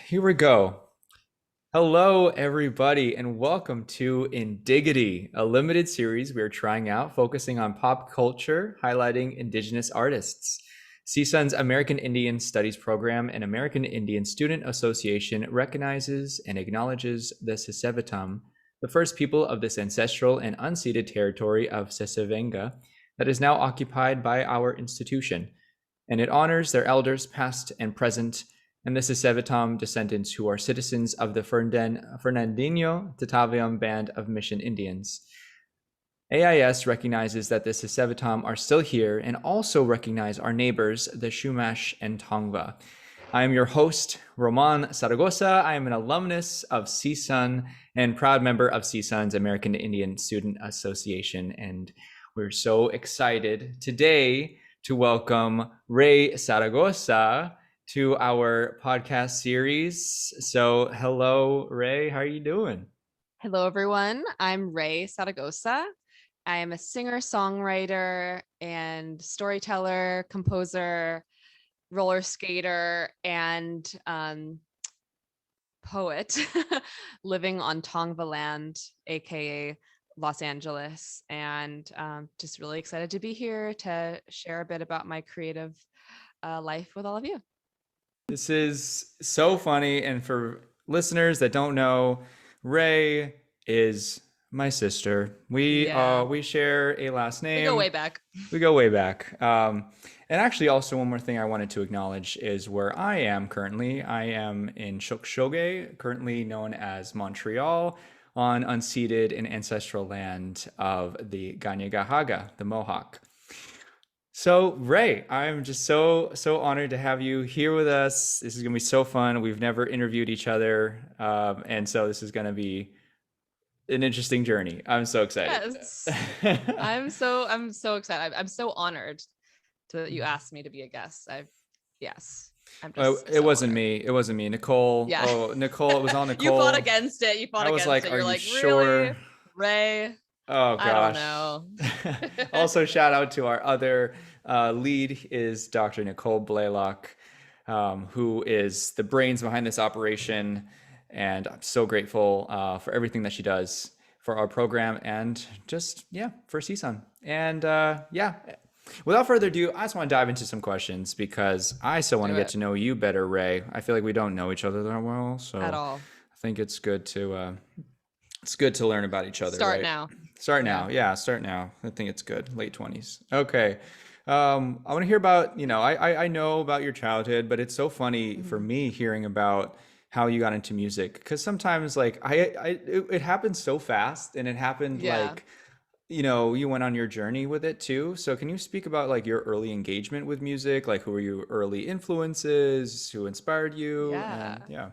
Here we go. Hello, everybody, and welcome to Indiggity, a limited series we are trying out focusing on pop culture, highlighting Indigenous artists. CSUN's American Indian Studies program and American Indian Student Association recognizes and acknowledges the Sisevitam, the first people of this ancestral and unceded territory of Sisevenga that is now occupied by our institution, and it honors their elders past and present and the Sisevitam descendants who are citizens of the Fernandinho Tataviam Band of Mission Indians. AIS recognizes that the Sisevitam are still here and also recognize our neighbors, the Shumash and Tongva. I am your host, Raye Zaragoza. I am an alumnus of CSUN and proud member of CSUN's American Indian Student Association. And we're so excited today to welcome Raye Zaragoza to our podcast series. So hello, Raye, how are you doing? Hello, everyone. I'm Raye Zaragoza. I am a singer, songwriter, and storyteller, composer, roller skater, and poet living on Tongva land, aka Los Angeles. And just really excited to be here to share a bit about my creative life with all of you. This is so funny. And for listeners that don't know, Raye is my sister. Yeah, We share a last we go name. way back. We go way back. And actually, also one more thing I wanted to acknowledge is where I am currently. I am in Shokshoge, currently known as Montreal, on unceded and ancestral land of the Ganyegahaga, the Mohawk. So, Raye, I'm just so honored to have you here with us. This is gonna be so fun. We've never interviewed each other, and so this is gonna be an interesting journey. I'm so excited. Yes. I'm so excited. I'm so honored that you asked me to be a guest. Yes. I'm Oh, just it so wasn't honored. me. It wasn't me. Nicole. Yeah. Oh, Nicole. It was all You fought Nicole. against it. You fought I was against like, it. "Are You're you like, really, sure?" Ray? Oh I don't gosh. know. Also, shout out to our other lead is Dr. Nicole Blaylock, who is the brains behind this operation, and I'm so grateful for everything that she does for our program and just for CSUN. And without further ado, I just want to dive into some questions because I still Let's want to do get it to know you better, Raye. I feel like we don't know each other that well, at so all. I think it's good to learn about each other, Start right? now. Start Yeah. now. Yeah, start now. I think it's good. Late 20s. Okay. I want to hear about, I know about your childhood, but it's so funny for Mhm. me hearing about how you got into music because sometimes like it happened so fast and it happened Yeah. like you went on your journey with it too. So can you speak about like your early engagement with music? Like who were your early influences? Who inspired you? And Yeah. yeah.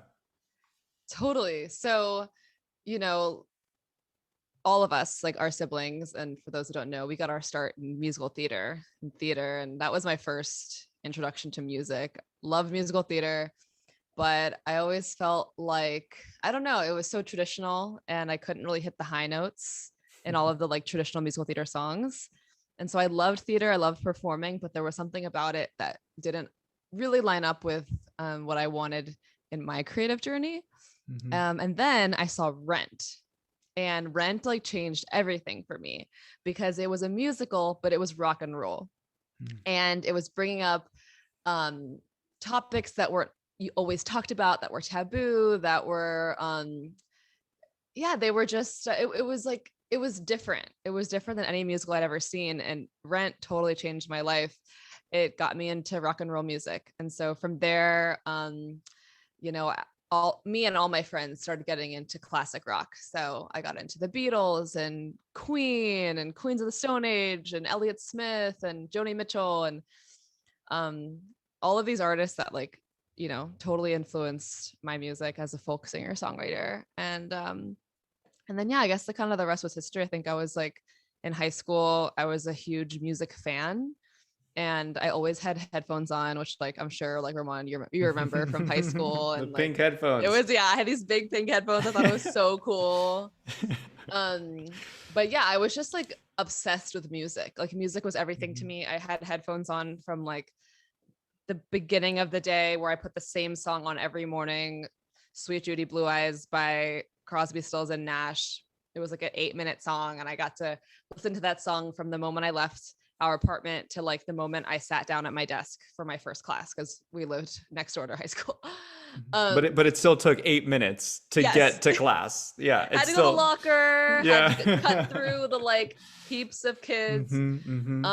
Totally. So, you know, all of us, like our siblings, and for those who don't know, we got our start in musical theater, and that was my first introduction to music. Loved musical theater, but I always felt like, I don't know, it was so traditional and I couldn't really hit the high notes in all of the like traditional musical theater songs. And so I loved theater, I loved performing, but there was something about it that didn't really line up with what I wanted in my creative journey. Hmm. And then I saw Rent, and Rent like changed everything for me because it was a musical, but it was rock and roll, and it was bringing up um topics that were you always talked about, that were taboo, that were yeah, they were just it was like it was different. It was different than any musical I'd ever seen, and Rent totally changed my life. It got me into rock and roll music, and so from there you know, all me and all my friends started getting into classic rock. So I got into the Beatles and Queen and Queens of the Stone Age and Elliott Smith and Joni Mitchell and um all of these artists that like, totally influenced my music as a folk singer songwriter. And then yeah, I guess the kind of the rest was history. I think I was like in high school, I was a huge music fan, and I always had headphones on, which like I'm sure like Ramon, you remember from high school, The and like pink it headphones. was, yeah, I had these big pink headphones. I thought it was so cool. But yeah, I was just like obsessed with music. Like music was everything to Mhm. me. I had headphones on from like the beginning of the day, where I put the same song on every morning Sweet Judy Blue Eyes by Crosby, Stills and Nash. It was like an 8-minute song, and I got to listen to that song from the moment I left our apartment to like the moment I sat down at my desk for my first class, because we lived next door to high school. But it still took 8 minutes to Yes. get to class. Yeah, Had it's to go to the still locker, had to cut yeah. through the like heaps of kids. Mm-hmm.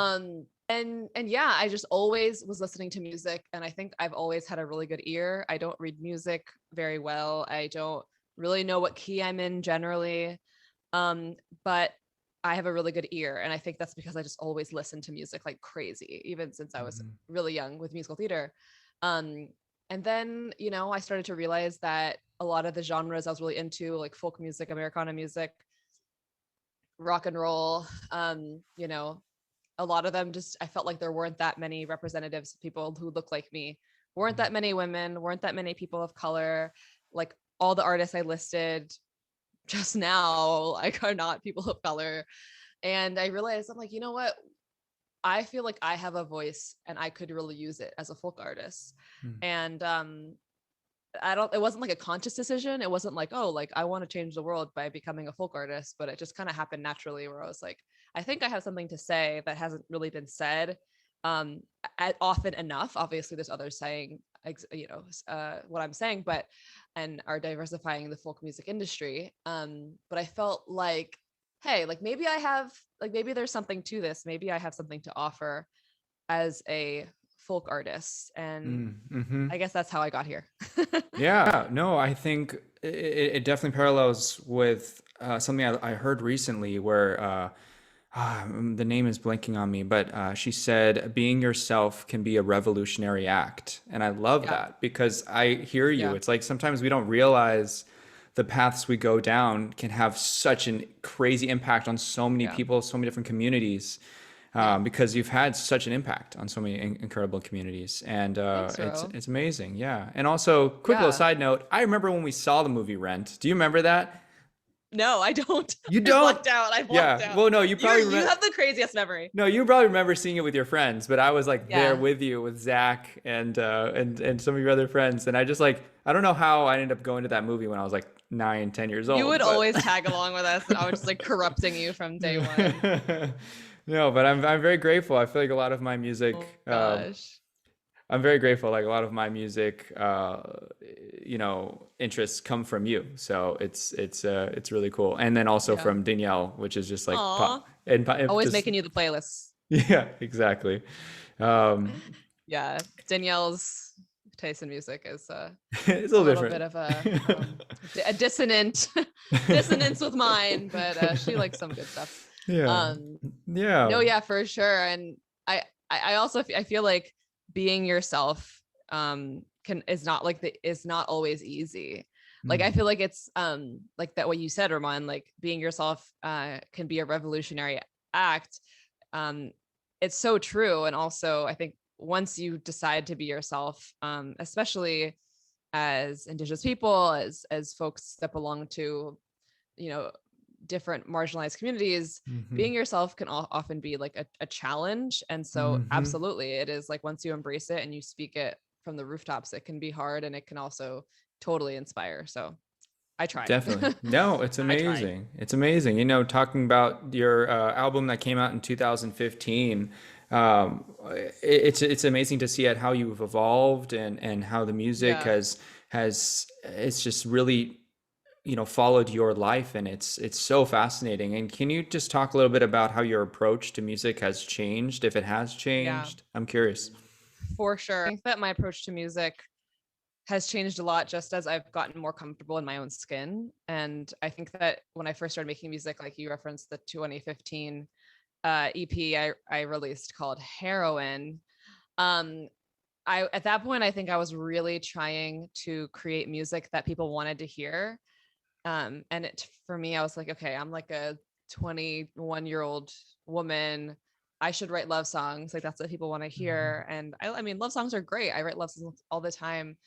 And yeah, I just always was listening to music, and I think I've always had a really good ear. I don't read music very well. I don't really know what key I'm in generally. But I have a really good ear, and I think that's because I just always listened to music like crazy, even since I was Mm-hmm. really young with musical theater. Um, and then, I started to realize that a lot of the genres I was really into, like folk music, Americana music, rock and roll, a lot of them just, I felt like there weren't that many representatives of people who look like me, weren't that many women, weren't that many people of color. Like all the artists I listed just now, like, are not people of color. And I realized, I'm like, you know what? I feel like I have a voice and I could really use it as a folk artist. And it wasn't like a conscious decision. It wasn't like, oh, like I want to change the world by becoming a folk artist, but it just kind of happened naturally, where I was like, I think I have something to say that hasn't really been said often enough. Obviously there's others saying, what I'm saying, but, and are diversifying the folk music industry. But I felt like, hey, like maybe I have, like maybe there's something to this. Maybe I have something to offer as a folk artist. And Mm-hmm. I guess that's how I got here. Yeah, no, I think it definitely parallels with something I heard recently where the name is blanking on me, but she said, being yourself can be a revolutionary act. And I love Yeah. that because I hear you. Yeah. It's like sometimes we don't realize the paths we go down can have such a crazy impact on so many Yeah. people, so many different communities, Yeah. because you've had such an impact on so many incredible communities, and Thanks, Ro. it's amazing. Yeah, and also, quick little Yeah. side note: I remember when we saw the movie Rent. Do you remember that? No, I don't. You I don't? blocked out. I blocked Yeah. out. Well, no, you probably You remember. have the craziest memory. No, you probably remember seeing it with your friends, but I was like there Yeah. with you with Zach and some of your other friends, and I just like I don't know how I ended up going to that movie when I was like 9, 10 years You would old, but always tag along with us, and I was just like corrupting you from day one. no, but I'm very grateful. I feel like a lot of my Oh music, gosh. I'm very grateful. Like a lot of my music, interests come from you, so it's really cool, and then also Yeah. from Danielle, which is just like Aw. pop and Always just making you the playlists. yeah, exactly. Um, Yeah. Danielle's taste in music is it's a a little little bit different. of a dissonant dissonance with mine, but she likes some good stuff. Yeah. Um, Yeah. no, yeah, for sure. And I also I feel like being yourself can is not always easy. Like I Mm. feel like it's like that what you said, Ramon, like being yourself can be a revolutionary act. Um, it's so true. And also I think once you decide to be yourself, especially as Indigenous people, as folks that belong to, you know, different marginalized communities, Hmm. being yourself can often be like a challenge. And so Hmm. absolutely it is, like once you embrace it and you speak it from the rooftops, it can be hard, and it can also totally inspire. So I try. Definitely. No, it's I try. amazing. It's amazing. Talking about your album that came out in 2015, it's amazing to see at how you've evolved and how the music Yeah. has it's just really followed your life, and it's so fascinating. And can you just talk a little bit about how your approach to music has changed, if it has Yeah, changed? I'm curious. for sure. I think that my approach to music has changed a lot just as I've gotten more comfortable in my own skin. And I think that when I first started making music, like you referenced the 2015 EP I released called Heroin. Um, I at that point I think I was really trying to create music that people wanted to hear. And it for me, I was like, okay, I'm like a 21-year-old woman. I should write love songs. Like that's what people want to hear. And I mean, love songs are great. I write love songs all the time,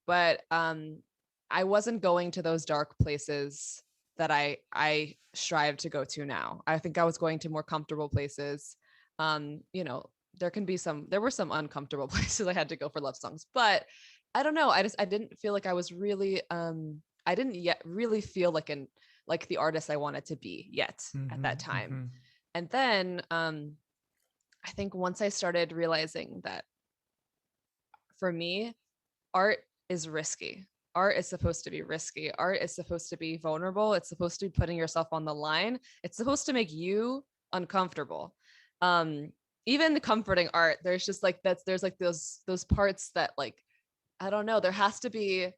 but I wasn't going to those dark places that I strive to go to now. I think I was going to more comfortable places. You know, there were some uncomfortable places I had to go for love songs, but I don't know. I didn't feel like I was really I didn't yet really feel like the artist I wanted to be yet at Mm-hmm, that time. mm-hmm, And then I think once I started realizing that for me, art is risky. Art is supposed to be risky. Art is supposed to be vulnerable. It's supposed to be putting yourself on the line. It's supposed to make you uncomfortable. Um, even the comforting art, there's just like there's like those parts that like I don't know, there has to be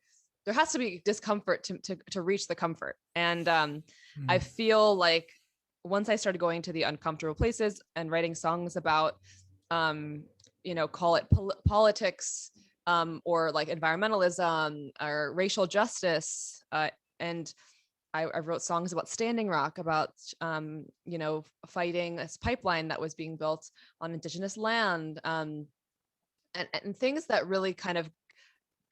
discomfort to reach the comfort. And I mm-hmm, feel like once I started going to the uncomfortable places and writing songs about um, call it politics, or like environmentalism or racial justice, and I wrote songs about Standing Rock, about fighting this pipeline that was being built on indigenous land, and things that really kind of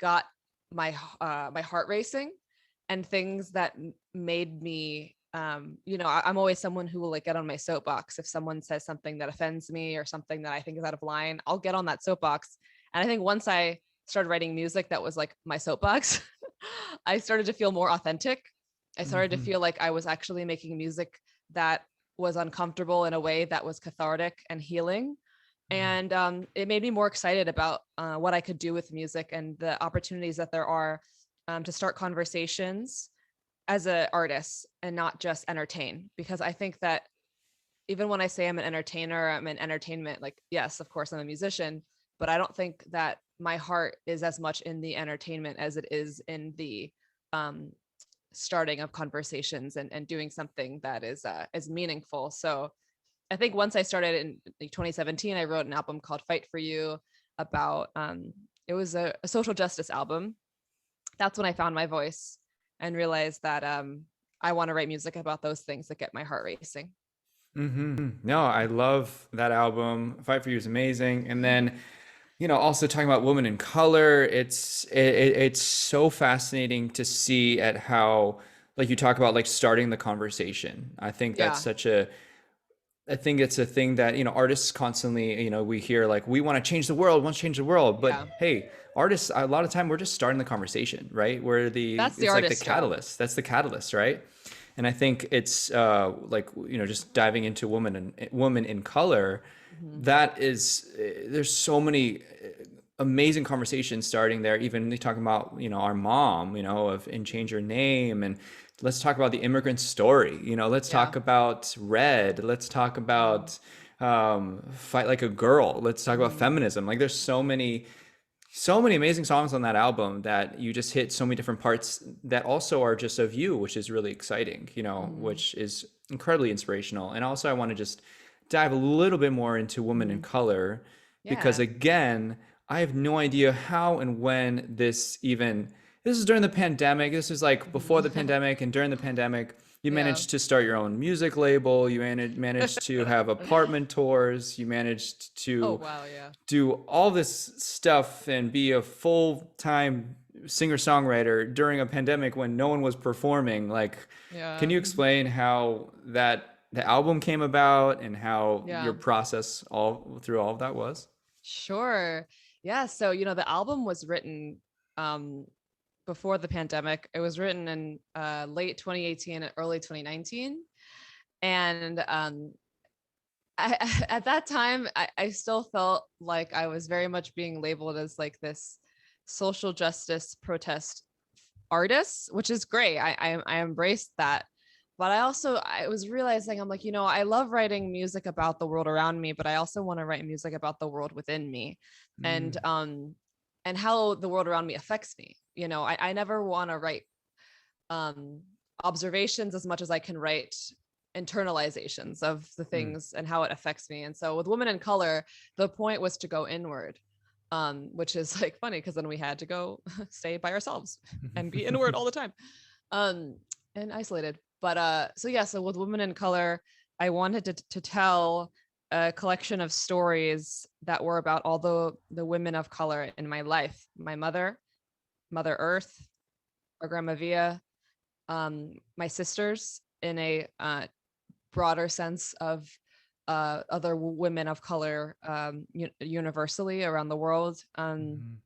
got my heart racing, and things that made me I'm always someone who will like get on my soapbox if someone says something that offends me or something that I think is out of line. I'll get on that soapbox. And I think once I started writing music that was like my soapbox, I started to feel more authentic. I started to mm-hmm, feel like I was actually making music that was uncomfortable in a way that was cathartic and healing. And it made me more excited about what I could do with music and the opportunities that there are to start conversations as an artist and not just entertain. Because I think that even when I say I'm an entertainer, I'm in entertainment, like, yes, of course I'm a musician, but I don't think that my heart is as much in the entertainment as it is in the um, starting of conversations and doing something that is meaningful. So I think once I started in like 2017, I wrote an album called Fight for You about it was a social justice album. That's when I found my voice and realized that I want to write music about those things that get my heart racing. mm-hmm. No, I love that album. Fight for You is amazing. And then, also talking about women in color, it's so fascinating to see at how, like you talk about, like starting the conversation. Yeah, I think it's a thing that, artists constantly, we hear like, we want to change the world, want to change the world. But yeah. hey, artists, a lot of time we're just starting the conversation, right? That's the It's like the artist's job. catalyst. That's the catalyst, right? And I think it's like, just diving into woman in color, Mhm. that is, there's so many amazing conversations starting there. Even talking about, our mom, of and change your name, and let's talk about the immigrant story. Let's Yeah. talk about Red. Let's talk Mhm. about Fight Like a Girl. Let's talk about Mhm. feminism. Like there's so many amazing songs on that album that you just hit so many different parts that also are just of you, which is really exciting, Mhm. which is incredibly inspirational. And also I want to just dive a little bit more into women in Mhm. color, because Yeah. again, I have no idea how and when this is during the pandemic. This is like before the Mhm. pandemic and during the pandemic. You Yeah. managed to start your own music label. You managed to have apartment tours. You managed Oh to wow, yeah. do all this stuff and be a full-time singer-songwriter during a pandemic when no one was performing. Like, can Yeah. you explain how the album came about and how your Yeah. process all through all of that was? Sure. Yeah. So, the album was written um, before the pandemic. It was written in late 2018 and early 2019. And at that time, I still felt like I was very much being labeled as like this social justice protest artist, which is great. I embraced that. But I was realizing I'm like, I love writing music about the world around me, but I also want to write music about the world within me, and Mm, how the world around me affects me. I never want to write um observations as much as I can write internalizations of the mm. things and how it affects me. And so with Women in Color, the point was to go inward, which is like funny because then we had to go stay by ourselves and be inward all the time, um, and isolated. But so yeah, so with Women in Color, I wanted to tell a collection of stories that were about all the women of color in my life: my mother, Mother Earth, our grandma Via, my sisters, in a broader sense of other women of color universally around the world. Mhm.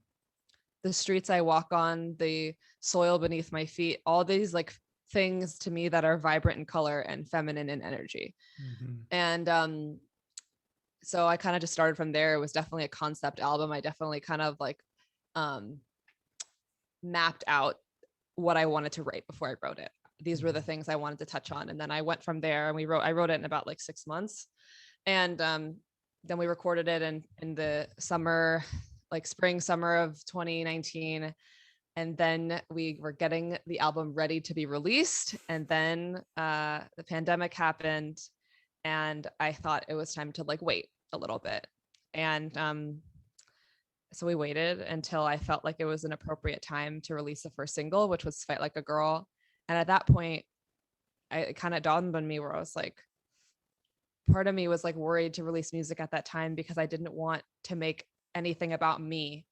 the streets I walk on, the soil beneath my feet, all these like things to me that are vibrant in color and feminine in energy. Mhm. And so I kind of just started from there. It was definitely a concept album. I definitely kind of like um mapped out what I wanted to write before I wrote it. These were the Mhm. things I wanted to touch on. And then I went from there, and I wrote it in about like 6 months. And then we recorded it in the summer, like spring, summer of 2019. And then we were getting the album ready to be released. And then the pandemic happened. And I thought it was time to like wait a little bit. And so we waited until I felt like it was an appropriate time to release the first single, which was Fight Like a Girl. And at that point, it kind of dawned on me where I was like, part of me was like worried to release music at that time because I didn't want to make anything about me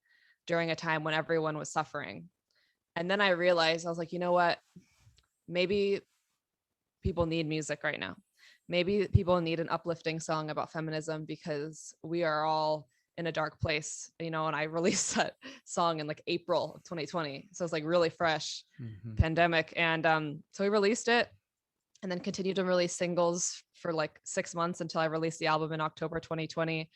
during a time when everyone was suffering. And then I realized, I was like, you know what? Maybe people need music right now. Maybe people need an uplifting song about feminism because we are all in a dark place, you know. And I released that song in like April of 2020. So it's like really fresh Mhm. pandemic. And so we released it and then continued to release singles for like 6 months until I released the album in October 2020,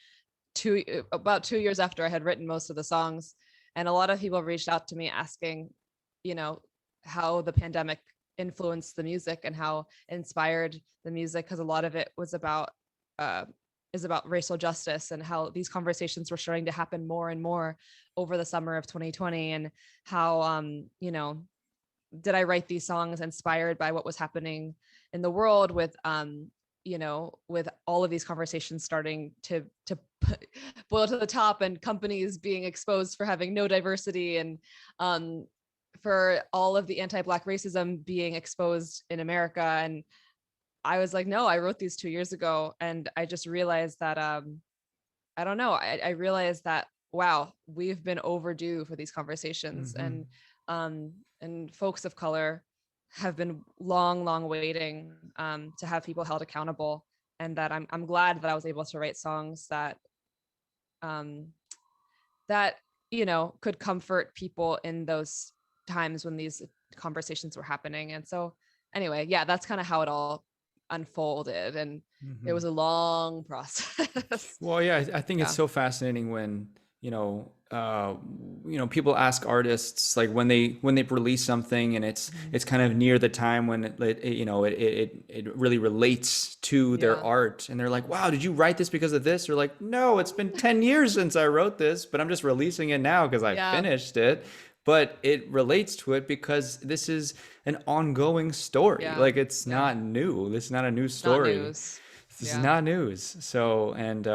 about 2 years after I had written most of the songs. And a lot of people reached out to me asking, you know, how the pandemic influenced the music and how it inspired the music, because a lot of it was about uh, is about racial justice and how these conversations were starting to happen more and more over the summer of 2020, and how you know, did I write these songs inspired by what was happening in the world with you know, with all of these conversations starting to boil to the top, and companies being exposed for having no diversity, and um for all of the anti-black racism being exposed in America. And I was like, no, I wrote these 2 years ago. And I just realized that I don't know. I realized that, wow, we've been overdue for these conversations. Mhm. Um, and folks of color have been long waiting to have people held accountable. And that I'm glad that I was able to write songs that um, that, you know, could comfort people in those times when these conversations were happening. And so anyway, yeah, that's kind of how it all unfolded. And it was Mhm. a long process. Well, yeah, I think it's Yeah. so fascinating when, people ask artists like when they release something and Mhm. it's kind of near the time when it really relates to their Yeah. art, and they're like, "Wow, did you write this because of this?" Or like, "No, it's been 10 years since I wrote this, but I'm just releasing it now because I Yeah. finished it." But it relates to it because this is an ongoing story. Yeah. Like it's Yeah. not new. This is not a new It's not story. news. This is Yeah. not news. So, and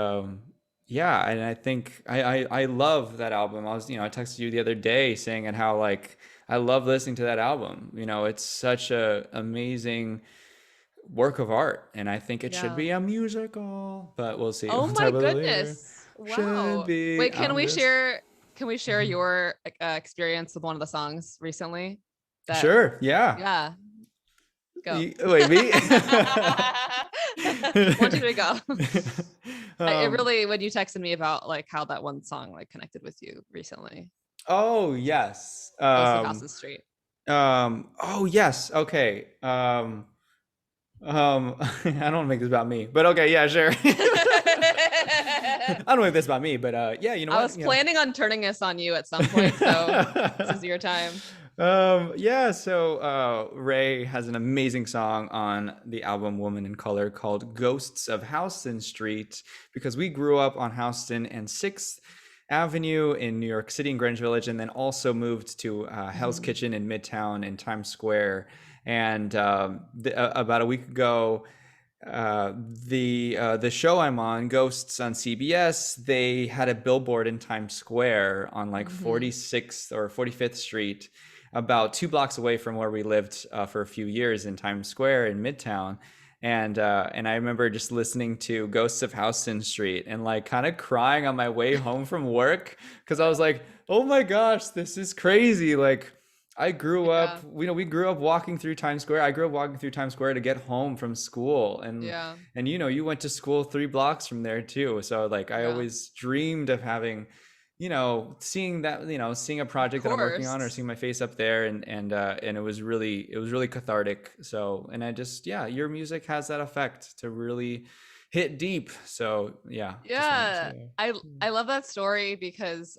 yeah, and I think I love that album. I texted you the other day saying and how like I love listening to that album. It's such a amazing work of art, and I think it should Yeah. be a musical, but we'll see. Oh We'll talk my about it later. goodness. Should Wow. be. Wait, I'm just. can we share your experience with one of the songs recently? That Sure. Yeah. Yeah, go. Wait, me? Want you to go. It um, really, when you texted me about like how that one song like connected with you recently. oh yes. Ghost of Houses Street. Oh yes. Okay. I don't want to make this about me, but okay, yeah, sure. I don't make this about me, but yeah, you know I what? was planning on turning this on you at some point, so this is your time. Yeah, so Ray has an amazing song on the album Woman in Color called Ghosts of Houston Street, because we grew up on Houston and 6th Avenue in New York City in Greenwich Village, and then also moved to Hell's Mhm. Kitchen in Midtown in Times Square. And about a week ago, uh, the show I'm on, Ghosts on CBS, they had a billboard in Times Square on like Mhm. 46th or 45th Street, about 2 blocks away from where we lived for a few years in Times Square in Midtown. And I remember just listening to Ghosts of Houston Street and like kind of crying on my way home from work because I was like, oh my gosh, this is crazy. Like I grew up, Yeah. we grew up walking through Times Square. I grew up walking through Times Square to get home from school. And Yeah. and you went to school 3 blocks from there too. So like I Yeah. always dreamed of having seeing that, seeing a Of project that I'm working on or course. seeing my face up there, and it was really cathartic. So, and I just, yeah, your music has that effect to really hit deep. So, yeah, just wanted Yeah. to. I love that story because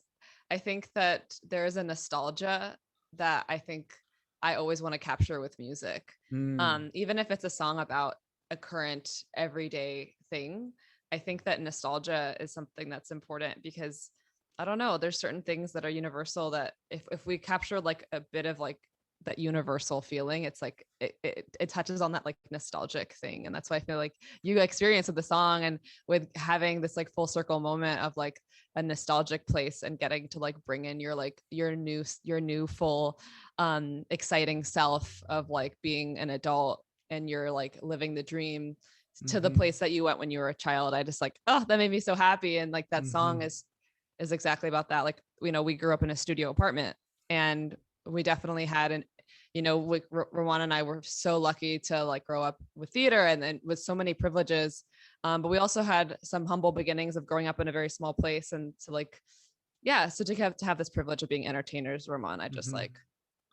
I think that there is a nostalgia that I think I always want to capture with music. Mm, Even if it's a song about a current everyday thing, I think that nostalgia is something that's important because I don't know, there's certain things that are universal that if we capture like a bit of like that universal feeling, it's like it touches on that like nostalgic thing. And that's why I feel like you experience with the song and with having this like full circle moment of like a nostalgic place and getting to like bring in your like your new full exciting self of like being an adult and you're like living the dream to the hmm place that you went when you were a child. I just like, oh, that made me so happy. And like that song hmm is exactly about that. Like, we grew up in a studio apartment and we definitely had an, Rowan and I were so lucky to like grow up with theater and then with so many privileges. But we also had some humble beginnings of growing up in a very small place. And to like, yeah, so to have this privilege of being entertainers, Roman, I just hmm like,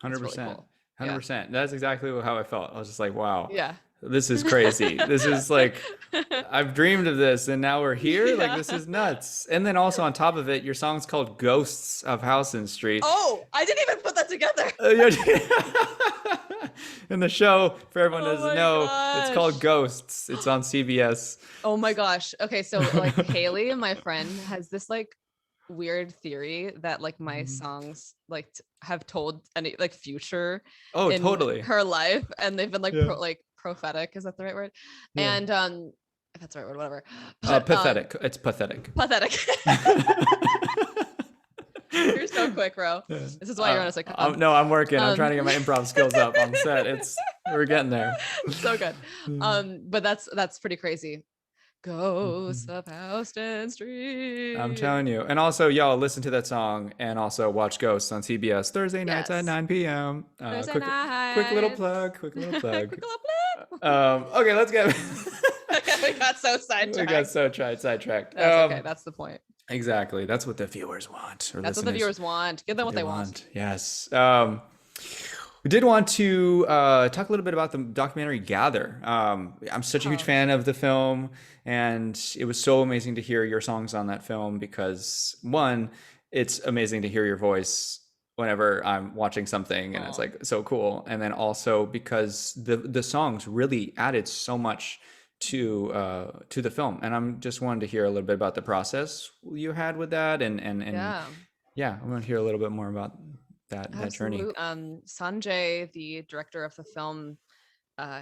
it's really 100%. cool. Yeah. 100%. That's exactly how I felt. I was just like, wow, Yeah. this is crazy. This is like, I've dreamed of this and now we're here. Like, Yeah. this is nuts. And then also on top of it, your song's called Ghosts of Houston Street. Oh, I didn't even put that together. In the show, for everyone who Oh doesn't my know, it's called gosh. Ghosts. It's on CBS. Oh my gosh. Okay, so like Haley, my friend, has this like weird theory that like my songs like have told any like future Oh, in totally. her life and they've been like Yeah. prophetic, is that the right word? Yeah. And if that's the right word, whatever. But Pathetic. It's pathetic. pathetic. You're so quick, bro. Yeah. This is why you're on a sitcom. No, I'm working. I'm trying Um to get my improv skills up on set. We're getting there. so good. But that's pretty crazy. Ghosts Mhm. of Houston I'm Street. telling you. And also, y'all listen to that song and also watch Ghosts on CBS Thursday nights at Yes. 9 p.m. Thursday Quick little nights. plug. Quick little Quick plug. little blip. Okay, let's get. Okay, we got so We got sidetracked. so sidetracked. That's okay. That's the point. Exactly. That's what the viewers want, or That's what the listeners. viewers want. Give That's them what what they they want. want. Yes. We did want to talk a little bit about the documentary Gather. I'm such a huge Oh, fan of the film, and it was so amazing to hear your songs on that film because, one, it's amazing to hear your voice whenever I'm watching something, and it's oh, like so cool. And then also because the songs really added so much to the film, and I'm just wanted to hear a little bit about the process you had with that, and yeah, yeah, I want to hear a little bit more about that journey. absolutely. Sanjay, the director of the film,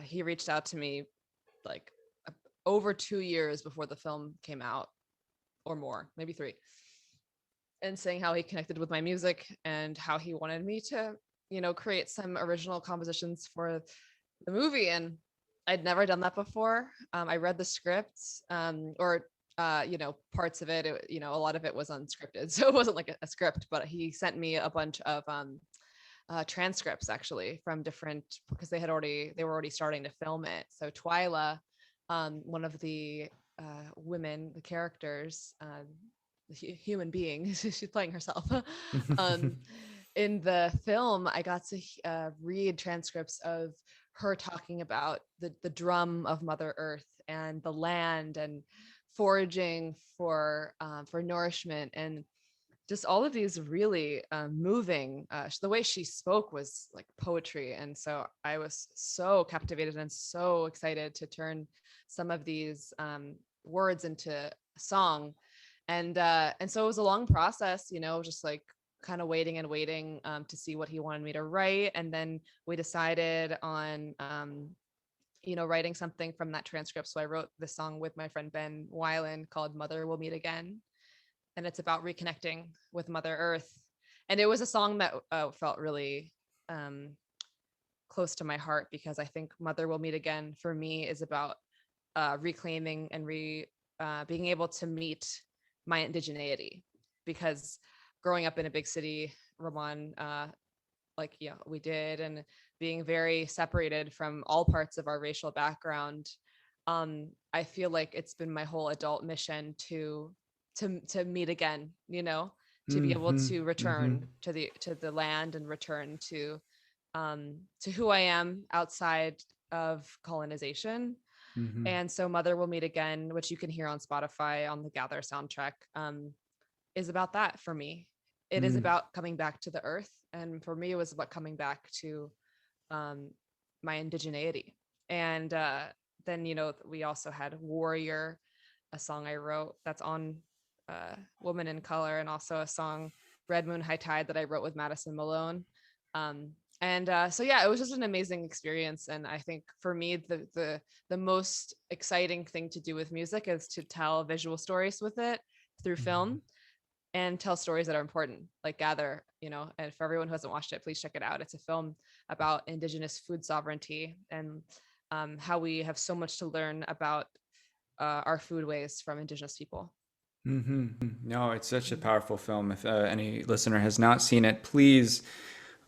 he reached out to me like over 2 years before the film came out, or more, maybe three, and saying how he connected with my music and how he wanted me to, create some original compositions for the movie. And I'd never done that before. I read the script, or parts of it, a lot of it was unscripted, so it wasn't like a script. But he sent me a bunch of transcripts actually from different, because they were already starting to film it. So Twyla, one of the women, the characters, human being, she's playing herself. um, in the film, I got to read transcripts of her talking about the drum of Mother Earth and the land and foraging for nourishment, and just all of these really moving. The way she spoke was like poetry, and so I was so captivated and so excited to turn some of these words into song. And so it was a long process, just like kind of waiting and waiting to see what he wanted me to write. And then we decided on writing something from that transcript. So I wrote this song with my friend Ben Weiland called Mother Will Meet Again, and it's about reconnecting with Mother Earth. And it was a song that felt really um, close to my heart, because I think Mother Will Meet Again for me is about reclaiming and being able to meet my indigeneity. Because growing up in a big city, Ramon, like, yeah, we did, and being very separated from all parts of our racial background, I feel like it's been my whole adult mission to meet again, to be able Mm-hmm. to Mm-hmm. return to the land and return to who I am outside of colonization. Mm-hmm. And so Mother Will Meet Again, which you can hear on Spotify on the Gather soundtrack, is about that for me. It is Mm. about coming back to the earth. And for me, it was about coming back to um, my indigeneity. And then, we also had Warrior, a song I wrote that's on Woman in Color, and also a song, Red Moon High Tide, that I wrote with Madison Malone. Um, and so yeah, it was just an amazing experience. And I think for me, the most exciting thing to do with music is to tell visual stories with it through film and tell stories that are important, like Gather, and for everyone who hasn't watched it, please check it out. It's a film about Indigenous food sovereignty and how we have so much to learn about our foodways from Indigenous people. Mm-hmm. No, it's such a Mhm. powerful film. If any listener has not seen it, please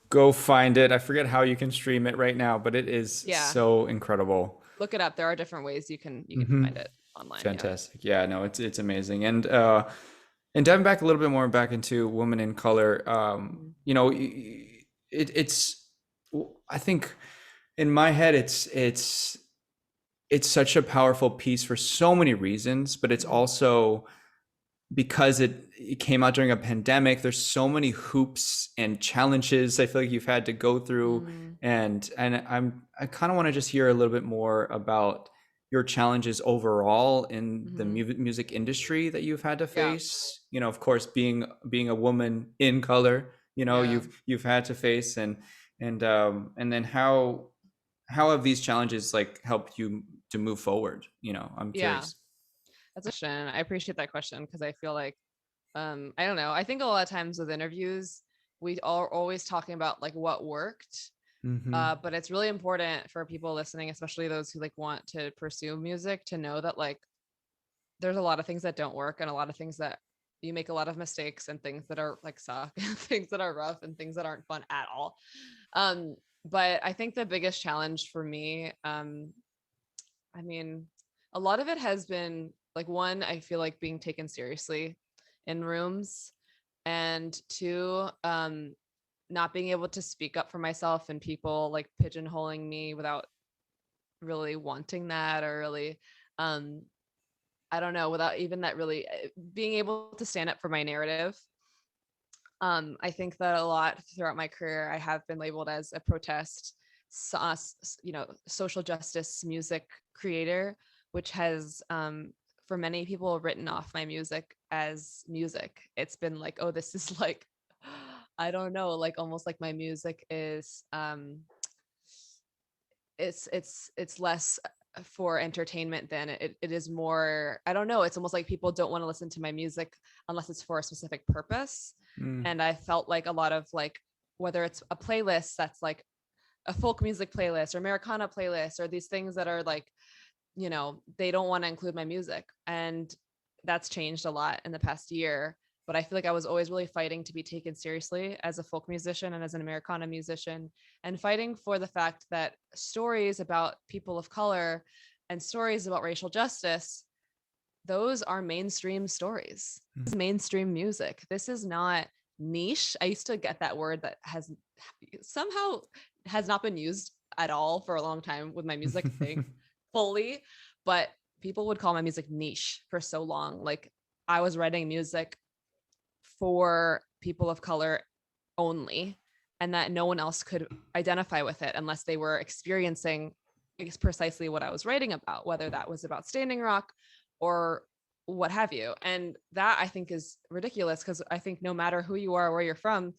go find it. I forget how you can stream it right now, but it is Yeah, so incredible. look it up. There are different ways you can Mm-hmm. find it online. Yeah. Fantastic. Yeah, no, it's amazing. And diving back a little bit more back into Woman in Color, Mhm. it's I think in my head it's such a powerful piece for so many reasons, but it's Mhm. also because it came out during a pandemic. There's so many hoops and challenges I feel like you've had to go through, Mm. and I kind of want to just hear a little bit more about your challenges overall in the Mhm. music industry that you've had to Yeah. face. Of course, being a woman in color, Yeah. you've had to face, and then how have these challenges like helped you to move forward? I'm Yeah. curious. That's a question. I appreciate that question because I feel like I don't know. I think a lot of times with interviews, we are always talking about like what worked. Mm-hmm. But it's really important for people listening, especially those who like want to pursue music, to know that like there's a lot of things that don't work and a lot of things that you make a lot of mistakes and things that are like suck and things that are rough and things that aren't fun at all. Um, but I think the biggest challenge for me, I mean, a lot of it has been like, one, I feel like being taken seriously in rooms, and two, not being able to speak up for myself and people like pigeonholing me without really wanting that, or really um I don't know, without even that really being able to stand up for my narrative. I think that a lot throughout my career I have been labeled as a protest social justice music creator, which has for many people written off my music as music. It's been like, oh, this is like I don't know, like almost like my music is it's less for entertainment than it is more, I don't know, it's almost like people don't want to listen to my music unless it's for a specific purpose. Mm. And I felt like a lot of like, whether it's a playlist that's like a folk music playlist or Americana playlist or these things that are like, they don't want to include my music. And that's changed a lot in the past year. But I feel like I was always really fighting to be taken seriously as a folk musician and as an Americana musician, and fighting for the fact that stories about people of color and stories about racial justice, those are mainstream stories. This is mainstream music. This is not niche. I used to get that word that has somehow has not been used at all for a long time with my music, thankfully. But people would call my music niche for so long. Like I was writing music for people of color only, and that no one else could identify with it unless they were experiencing precisely what I was writing about, whether that was about Standing Rock or what have you. And that I think is ridiculous, because I think no matter who you are, where you're from,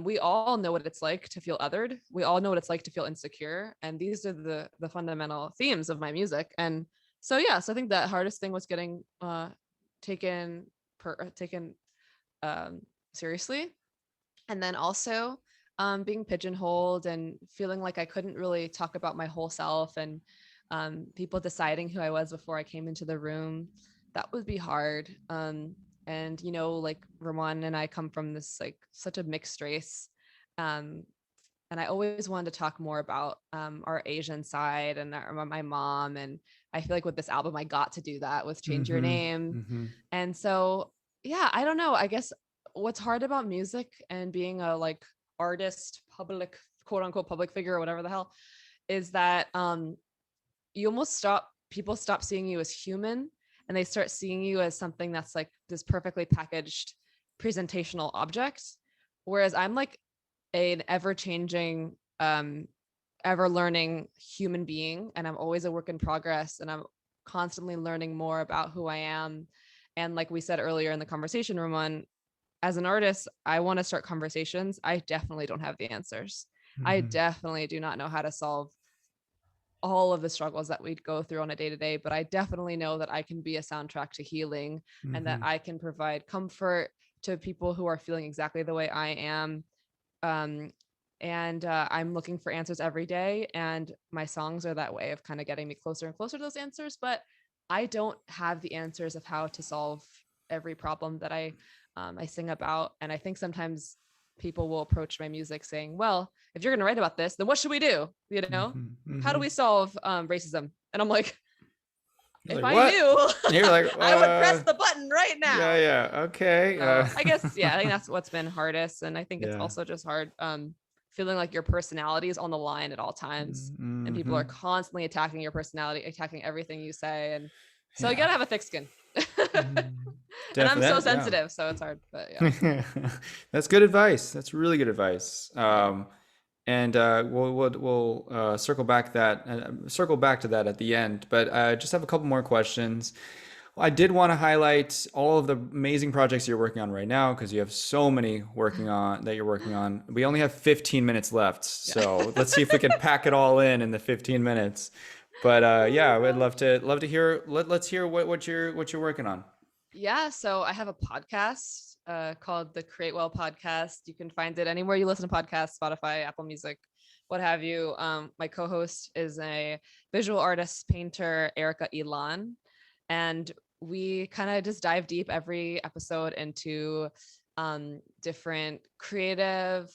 we all know what it's like to feel othered. We all know what it's like to feel insecure. And these are the fundamental themes of my music. And so, yeah, so I think the hardest thing was getting taken taken um, seriously. And then also being pigeonholed and feeling like I couldn't really talk about my whole self, and people deciding who I was before I came into the room. That would be hard. And, like Ramon and I come from this like such a mixed race. Um, and I always wanted to talk more about our Asian side and my mom. And I feel like with this album, I got to do that with Change Your Mm-hmm. Name. Mm-hmm. And so, yeah, I don't know. I guess what's hard about music and being a like artist, public, quote unquote public figure or whatever the hell, is that you almost stop people stop seeing you as human, and they start seeing you as something that's like this perfectly packaged presentational object. Whereas I'm like an ever changing, ever learning human being, and I'm always a work in progress, and I'm constantly learning more about who I am. And like we said earlier in the conversation, Ramon, as an artist, I want to start conversations. I definitely don't have the answers. I Mhm. definitely do not know how to solve all of the struggles that we'd go through on a day to day, but I definitely know that I can be a soundtrack to healing, and that Mhm. I can provide comfort to people who are feeling exactly the way I am. Um, and I'm looking for answers every day, and my songs are that way of kind of getting me closer and closer to those answers. But I don't have the answers of how to solve every problem that I sing about. And I think sometimes people will approach my music saying, "Well, if you're going to write about this, then what should we do? You know, Mhm. how do Mhm. we solve racism?" And I'm like, You're if like, I what? knew, You're like, I would press the button right yeah, now. yeah, okay. So I guess, yeah, I think that's what's been hardest. And I think it's Yeah. also just hard feeling like your personality is on the line at all times. And people are Mhm. constantly attacking your personality, attacking everything you say. And so you Yeah. gotta have a thick skin. Mhm. And I'm so Definitely. Yeah. sensitive, so it's hard. But yeah. That's good advice. That's really good advice. Yeah. And we'll circle back to that at the end. But just have a couple more questions. Well, I did want to highlight all of the amazing projects you're working on right now because you have so many working on that you're working on. We only have 15 minutes left, Yeah. so let's see if we can pack it all in the 15 minutes. But Oh yeah, we'd God. love to hear. Let's hear what you're working on. Yeah, so I have a podcast called the Create Well Podcast. You can find it anywhere you listen to podcasts, Spotify, Apple Music, what have you. My co-host is a visual artist, painter, Erica Elan, and we kind of just dive deep every episode into different creative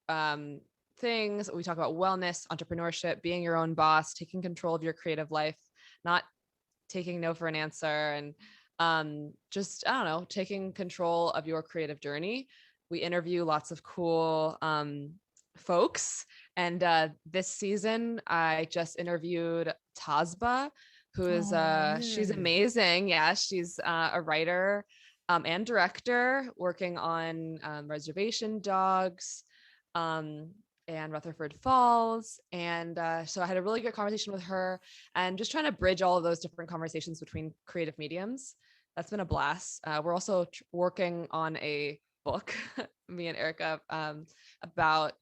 um, things. We talk about wellness, entrepreneurship, being your own boss, taking control of your creative life, not taking no for an answer, and just I don't know, taking control of your creative journey. We interview lots of cool folks, and this season I just interviewed Tasba, who is Oh, she's yay. amazing. Yeah, she's a writer and director working on Reservation Dogs. Um, and Rutherford Falls. And so I had a really good conversation with her, and just trying to bridge all of those different conversations between creative mediums. That's been a blast. We're also working on a book, me and Erica, about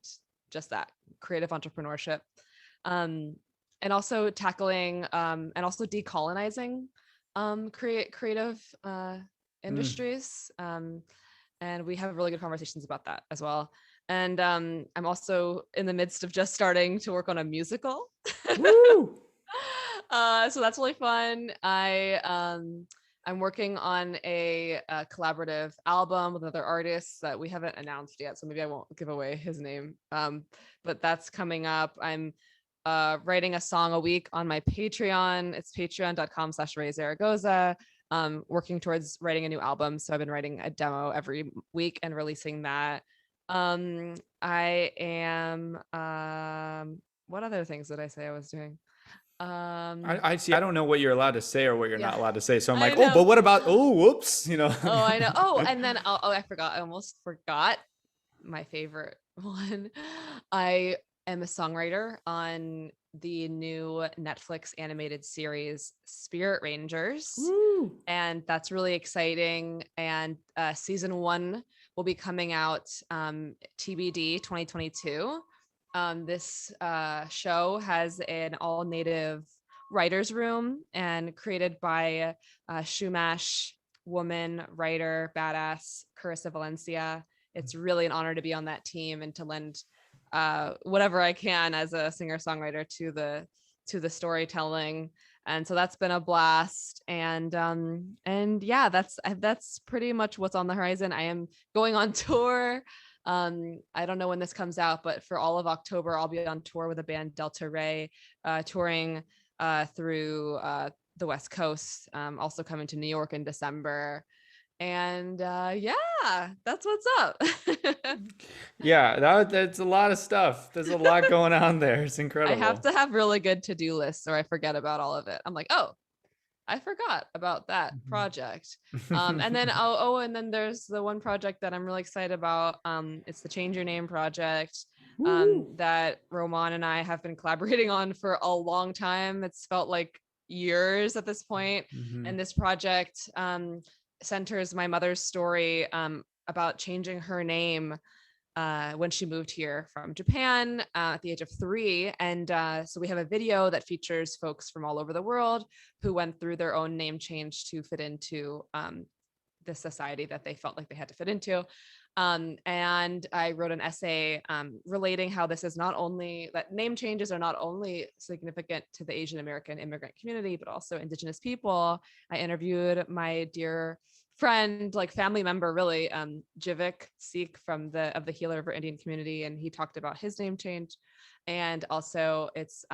just that creative entrepreneurship, um, and also tackling and also decolonizing creative Mm. industries. And we have really good conversations about that as well. And I'm also in the midst of just starting to work on a musical. Woo! So that's really fun. I'm working on a collaborative album with other artists that we haven't announced yet, so maybe I won't give away his name. But that's coming up. I'm writing a song a week on my Patreon. It's patreon.com/Raye Zaragoza. Working towards writing a new album. So I've been writing a demo every week and releasing that. I am what other things did I say I was doing? Um, I see. I don't know what you're allowed to say or what you're yeah, not allowed to say. So I'm like, I oh, know. but what about? Oh, whoops. Oh, I know. Oh, and then I forgot. I almost forgot my favorite one. I am a songwriter on the new Netflix animated series Spirit Rangers, Woo! and that's really exciting. And season one will be coming out TBD 2022. This show has an all native writers room and created by Shumash woman writer badass Carissa Valencia. It's really an honor to be on that team and to lend whatever I can as a singer songwriter to the storytelling. And so that's been a blast. And yeah, that's pretty much what's on the horizon. I am going on tour. I don't know when this comes out, but for all of October I'll be on tour with the band Delta Ray, touring through the West Coast, also coming to New York in December. And yeah, yeah, that's what's up. Yeah, that's a lot of stuff. There's a lot going on there. It's I have incredible. to have really good to-do lists or I forget about all of it. I'm like, oh, I forgot about that project. And then and then there's the one project that I'm really excited about. It's the Change Your Name project Woo. that Roman and I have been collaborating on for a long time. It's felt like years at this point. Mhm. And this project centers my mother's story about changing her name when she moved here from Japan at the age of 3. And so we have a video that features folks from all over the world who went through their own name change to fit into the society that they felt like they had to fit into. And I wrote an essay relating how this is not only that name changes are not only significant to the Asian American immigrant community, but also Indigenous people. I interviewed my dear friend, like family member, really, Jivik Sikh from the Healer for Indian Community, and he talked about his name change, and also it's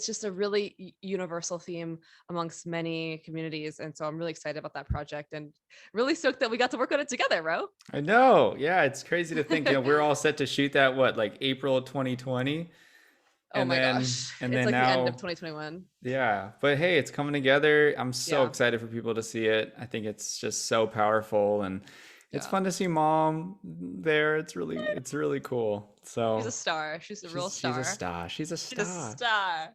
just a really universal theme amongst many communities, and so I'm really excited about that project and really stoked that we got to work on it together, bro. I know. Yeah, it's crazy to think, we're all set to shoot that what, like April 2020, Oh and my then gosh, and it's then like the end of now, 2021. yeah. But hey, it's coming together. I'm so Yeah, excited for people to see it. I think it's just so powerful, and it's yeah. fun to see mom there. It's really cool. She's So a star. She's a real she's a star. star. She's a She's a star. star.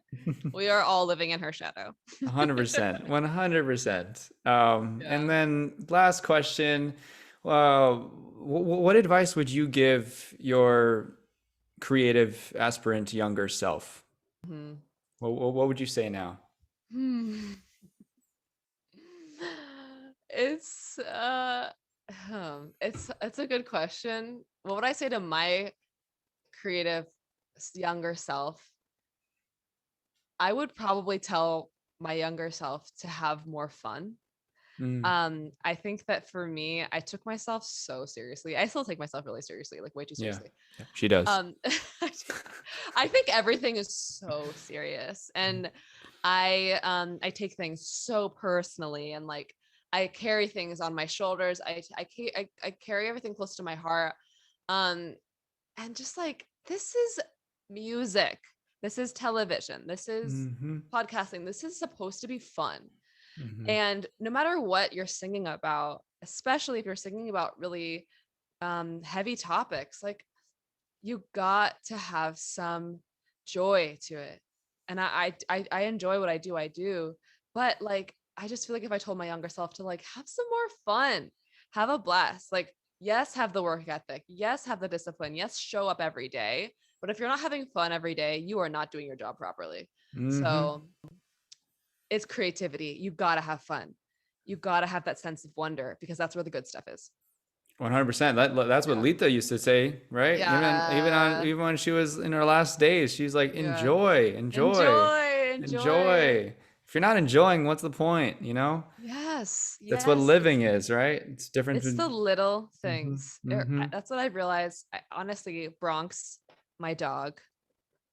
We are all living in her shadow. 100%, 100%. And Yeah. then last question, what advice would you give your creative aspirant younger self? Mhm. What would you say now? Hmm. It's it's a good question. What would I say to my creative younger self? I would probably tell my younger self to have more fun. Mm, I think that for me, I took myself so seriously. I still take myself really seriously, like way too yeah, seriously. yeah, she does. Um I think everything is so serious, and I take things so personally, and like I carry things on my shoulders. I carry everything close to my heart. Um and just like this is music. This is television. This is Mm-hmm, podcasting. This is supposed to be fun. mm-hmm, And no matter what you're singing about, especially if you're singing about really heavy topics, like you got to have some joy to it. And I enjoy what I do, but like I just feel like if I told my younger self to like have some more fun, have a blast, like yes, have the work ethic, yes, have the discipline, yes, show up every day. But if you're not having fun every day, you are not doing your job properly. mm-hmm. So it's creativity. You gotta have fun. You gotta have that sense of wonder because that's where the good stuff is. 100%. That's what Yeah. Lita used to say, right? Yeah. Even when she was in her last days, she's like, Yeah. enjoy, enjoy, Enjoy. enjoy. If you're not enjoying, what's the point? Yes, That's what yes. living is, right? It's different. It's the little Mm-hmm, things. mm-hmm. That's what I've realized. Honestly, Bronx, my dog.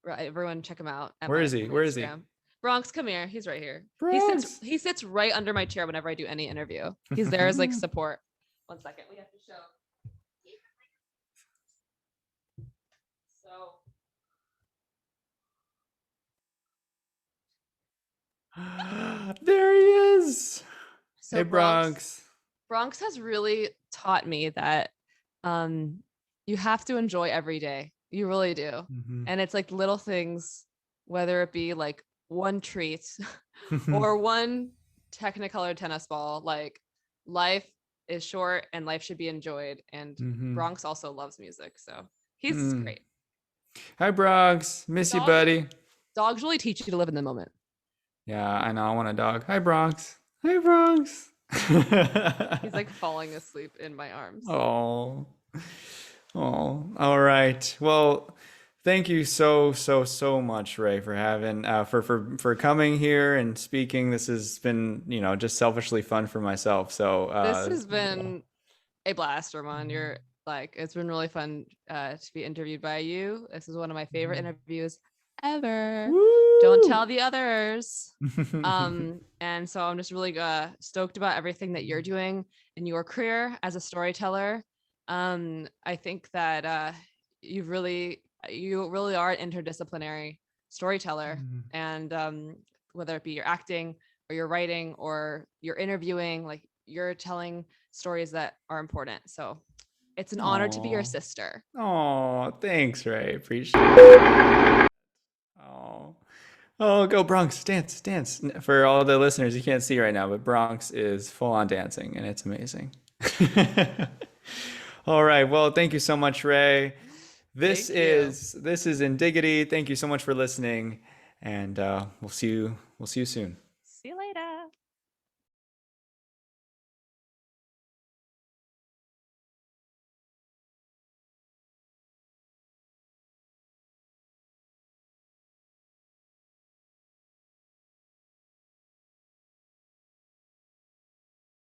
Right, everyone check him out at Where is he? my Where is he? Instagram. Bronx, come here. He's right here. Bronx. He sits right under my chair whenever I do any interview. He's there as like support. One second, we have to show. So There he is. Hey, so Bronx. Bronx has really taught me that um you have to enjoy every day. You really do. Mm-hmm. And it's like little things, whether it be like one treat or one technicolor tennis ball, like life is short and life should be enjoyed. And Mm-hmm. Bronx also loves music. So he's Mm. great. Hi, Bronx. Miss you, Dogs buddy. dogs really teach you to live in the moment. Yeah, I know. I want a dog. Hi, Bronx. Hi, Bronx. He's like falling asleep in my arms. Oh, oh, all right. Well, thank you so much, Ray, for having for coming here and speaking. This has been, just selfishly fun for myself. So, This has been a blast, Ramon. You're like, it's been really fun to be interviewed by you. This is one of my favorite interviews ever. Don't Woo! tell the others. And so I'm just really stoked about everything that you're doing in your career as a storyteller. I think that you really are an interdisciplinary storyteller, and whether it be your acting or your writing or your interviewing, like you're telling stories that are important. So it's an honor to be your Oh, sister. oh, thanks, Ray. Appreciate it. Oh, oh, go Bronx, dance, dance. For all the listeners, you can't see right now, but Bronx is full on dancing, and it's amazing. All right. Well, thank you so much, Ray. This Thank you. is this is Indiggity. Thank you so much for listening, and we'll see you soon.